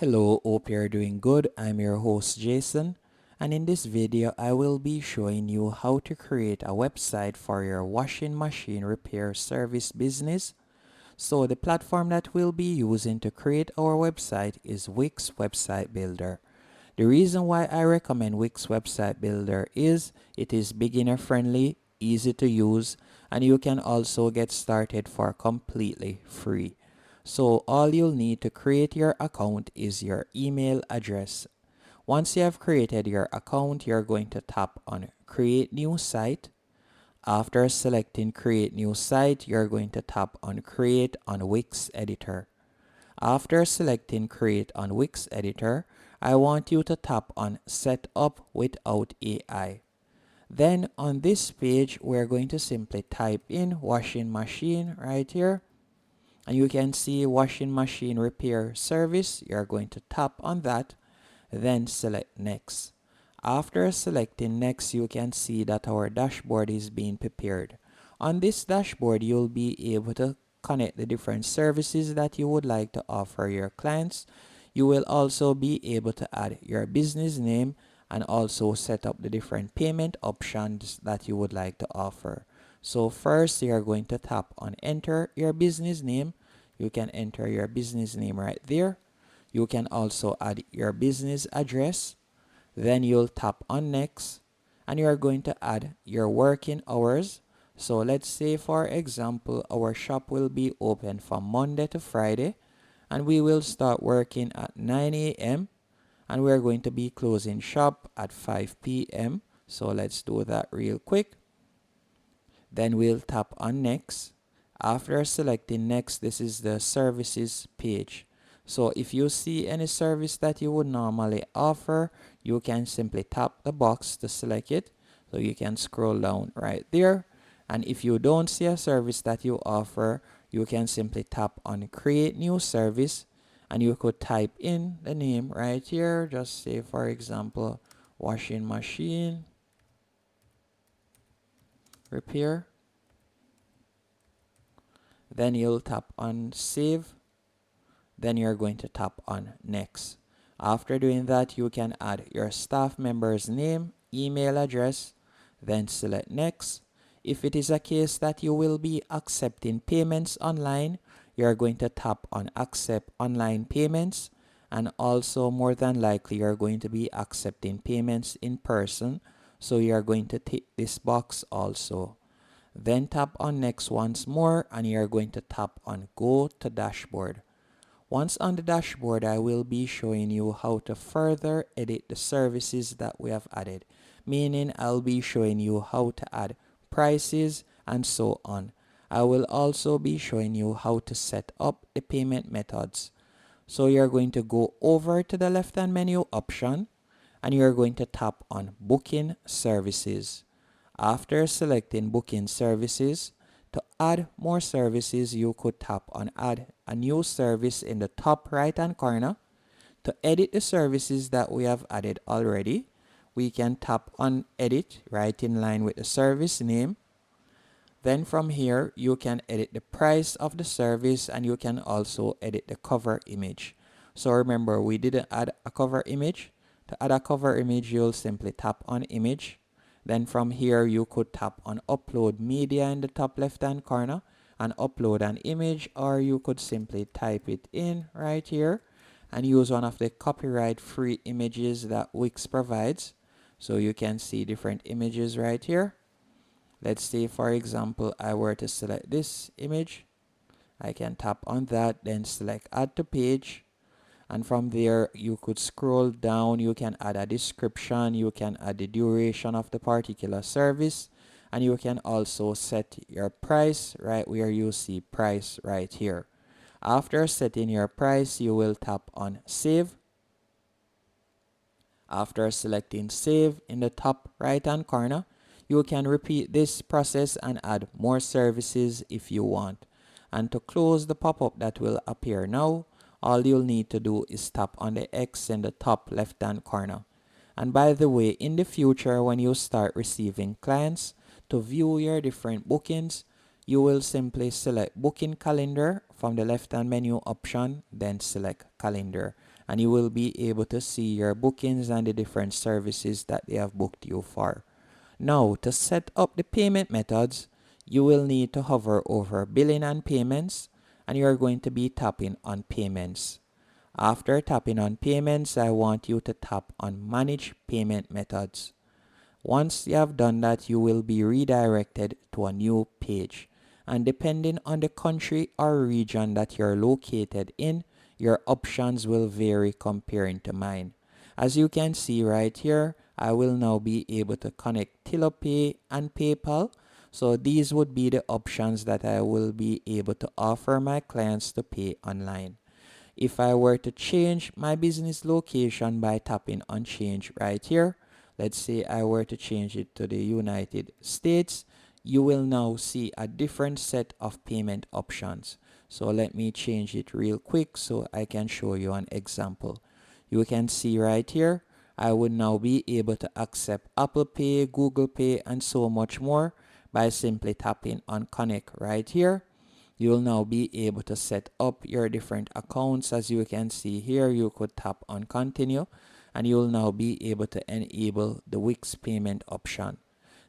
Hello, hope you're doing good. I'm your host Jason, and in this video I will be showing you how to create a website for your washing machine repair service business. So the platform that we'll be using to create our website is Wix Website Builder. The reason why I recommend Wix Website Builder is it is beginner friendly, easy to use, and you can also get started for completely free. So all you'll need to create your account is your email address. Once you have created your account, you're going to tap on Create New Site. After selecting Create New Site, you're going to tap on Create on Wix Editor. After selecting Create on Wix Editor, I want you to tap on Set Up Without AI. Then on this page, we're going to simply type in washing machine right here. And you can see washing machine repair service. You're going to tap on that, then select next. After selecting next, you can see that our dashboard is being prepared. On this dashboard, you'll be able to connect the different services that you would like to offer your clients. You will also be able to add your business name and also set up the different payment options that you would like to offer. So first, you're going to tap on enter your business name. You can enter your business name right there. You can also add your business address. Then you'll tap on next and you're going to add your working hours. So let's say for example our shop will be open from Monday to Friday and we will start working at 9 a.m. and we're going to be closing shop at 5 p.m. So let's do that real quick. Then we'll tap on next. After selecting next, this is the services page. So if you see any service that you would normally offer, you can simply tap the box to select it. So you can scroll down right there. And if you don't see a service that you offer, you can simply tap on create new service and you could type in the name right here. Just say for example, washing machine repair. Then you'll tap on save. Then you're going to tap on next. After doing that, you can add your staff member's name, email address, then select next. If it is a case that you will be accepting payments online, you're going to tap on accept online payments, and also more than likely you're going to be accepting payments in person, so you're going to tick this box also. Then tap on next once more and you're going to tap on go to dashboard. Once on the dashboard, I will be showing you how to further edit the services that we have added, meaning I'll be showing you how to add prices and so on. I will also be showing you how to set up the payment methods. So you're going to go over to the left hand menu option and you're going to tap on booking services. After selecting booking services, to add more services, you could tap on add a new service in the top right hand corner. To edit the services that we have added already, we can tap on edit right in line with the service name. Then from here, you can edit the price of the service and you can also edit the cover image. So remember, we didn't add a cover image. To add a cover image, you'll simply tap on image. Then from here, you could tap on upload media in the top left hand corner and upload an image, or you could simply type it in right here and use one of the copyright free images that Wix provides. So you can see different images right here. Let's say for example I were to select this image. I can tap on that, then select add to page, and from there you could scroll down. You can add a description, you can add the duration of the particular service, and you can also set your price right where you see price right here. After setting your price, you will tap on save. After selecting save in the top right hand corner, you can repeat this process and add more services if you want. And to close the pop-up that will appear now, all you'll need to do is tap on the X in the top left hand corner. And by the way, in the future when you start receiving clients, to view your different bookings, you will simply select booking calendar from the left hand menu option, then select calendar. and you will be able to see your bookings and the different services that they have booked you for. Now, to set up the payment methods, you will need to hover over billing and payments, and you are going to be tapping on payments. After tapping on payments, I want you to tap on manage payment methods. Once you have done that, you will be redirected to a new page. And depending on the country or region that you're located in, your options will vary comparing to mine. As you can see right here, I will now be able to connect TiloPay and PayPal. So these would be the options that I will be able to offer my clients to pay online. If I were to change my business location by tapping on change right here, let's say I were to change it to the United States, you will now see a different set of payment options. So let me change it real quick so I can show you an example. You can see right here, I would now be able to accept Apple Pay, Google Pay, and so much more by simply tapping on connect right here. You'll now be able to set up your different accounts. As you can see here, you could tap on continue, and you'll now be able to enable the Wix payment option.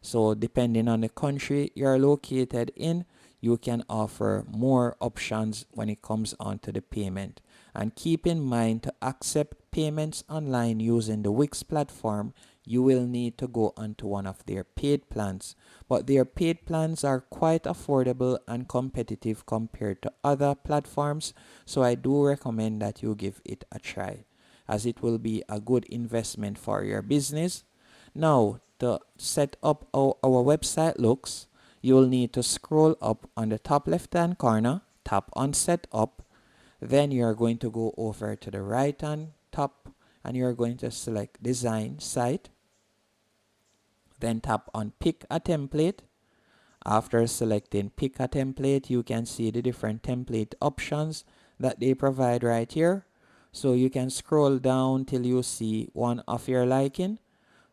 So depending on the country you're located in, you can offer more options when it comes on to the payment. And keep in mind, to accept payments online using the Wix platform, you will need to go onto one of their paid plans. But their paid plans are quite affordable and competitive compared to other platforms, so I do recommend that you give it a try, as it will be a good investment for your business. Now, to set up how our website looks, you will need to scroll up on the top left hand corner, tap on setup, then you are going to go over to the right hand top and you are going to select design site, then tap on pick a template. After selecting pick a template, you can see the different template options that they provide right here. So you can scroll down till you see one of your liking.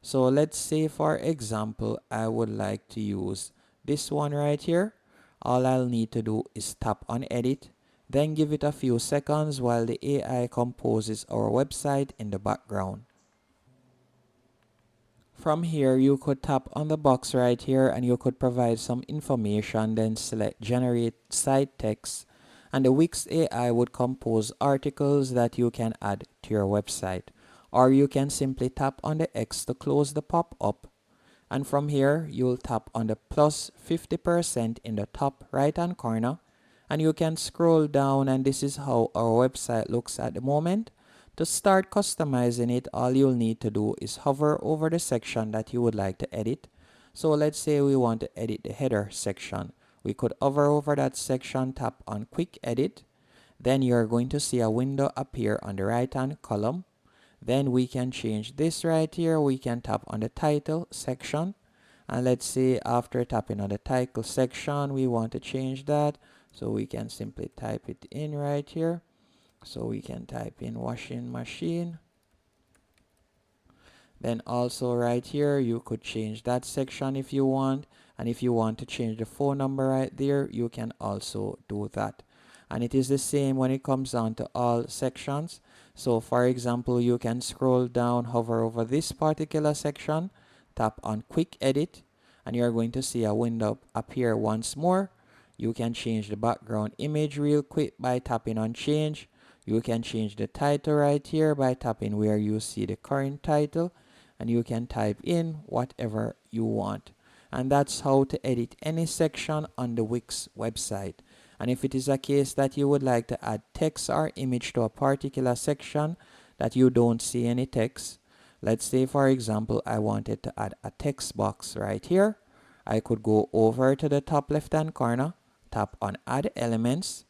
So let's say, for example, I would like to use this one right here. All I'll need to do is tap on edit, then give it a few seconds while the AI composes our website in the background. From here, you could tap on the box right here and you could provide some information, then select generate site text, and the Wix AI would compose articles that you can add to your website. Or you can simply tap on the X to close the pop-up, and from here you'll tap on the plus 50% in the top right hand corner and you can scroll down, and this is how our website looks at the moment. To start customizing it, all you'll need to do is hover over the section that you would like to edit. So let's say we want to edit the header section. We could hover over that section, tap on quick edit, then you're going to see a window appear on the right hand column. Then we can change this right here. We can tap on the title section, and let's say after tapping on the title section we want to change that, so we can simply type it in right here. So we can type in washing machine. Then also right here you could change that section if you want, and if you want to change the phone number right there, you can also do that. And it is the same when it comes down to all sections. So for example, you can scroll down, hover over this particular section, tap on quick edit, and you're going to see a window appear once more. You can change the background image real quick by tapping on change. You can change the title right here by tapping where you see the current title, and you can type in whatever you want. And that's how to edit any section on the Wix website. And if it is a case that you would like to add text or image to a particular section that you don't see any text, let's say for example I wanted to add a text box right here, I could go over to the top left hand corner, tap on add elements,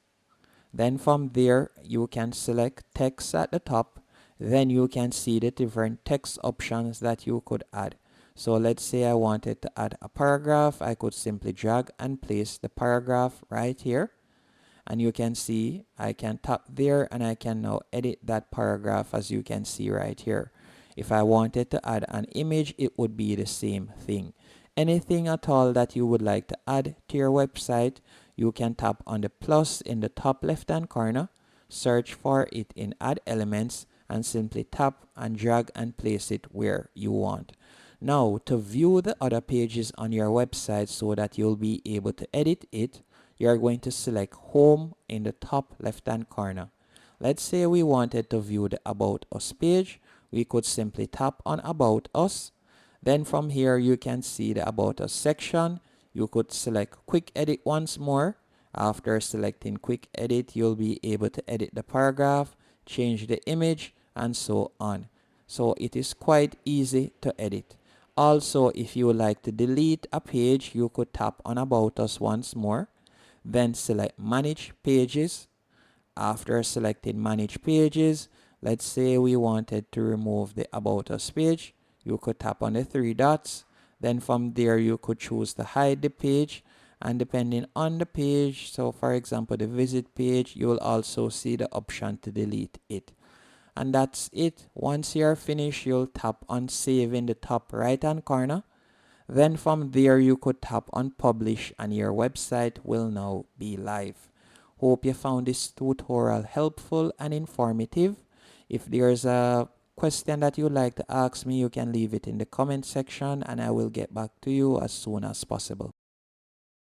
then from there you can select text at the top, then you can see the different text options that you could add. So let's say I wanted to add a paragraph, I could simply drag and place the paragraph right here, and you can see I can tap there and I can now edit that paragraph, as you can see right here. If I wanted to add an image, it would be the same thing. Anything at all that you would like to add to your website, you can tap on the plus in the top left hand corner, search for it in add elements, and simply tap and drag and place it where you want. Now, to view the other pages on your website so that you'll be able to edit it, you're going to select Home in the top left hand corner. Let's say we wanted to view the About Us page. We could simply tap on About Us. Then from here you can see the About Us section. You could select Quick Edit once more. After selecting Quick Edit, you'll be able to edit the paragraph, change the image, and so on. So it is quite easy to edit. Also, if you would like to delete a page, you could tap on About Us once more. Then select Manage Pages. After selecting Manage Pages, let's say we wanted to remove the About Us page. You could tap on the three dots. Then from there, you could choose to hide the page. And depending on the page, so for example, the visit page, you will also see the option to delete it. And that's it. Once you're finished, you'll tap on Save in the top right hand corner. Then from there, you could tap on Publish and your website will now be live. Hope you found this tutorial helpful and informative. If there's a question that you'd like to ask me, you can leave it in the comment section and I will get back to you as soon as possible.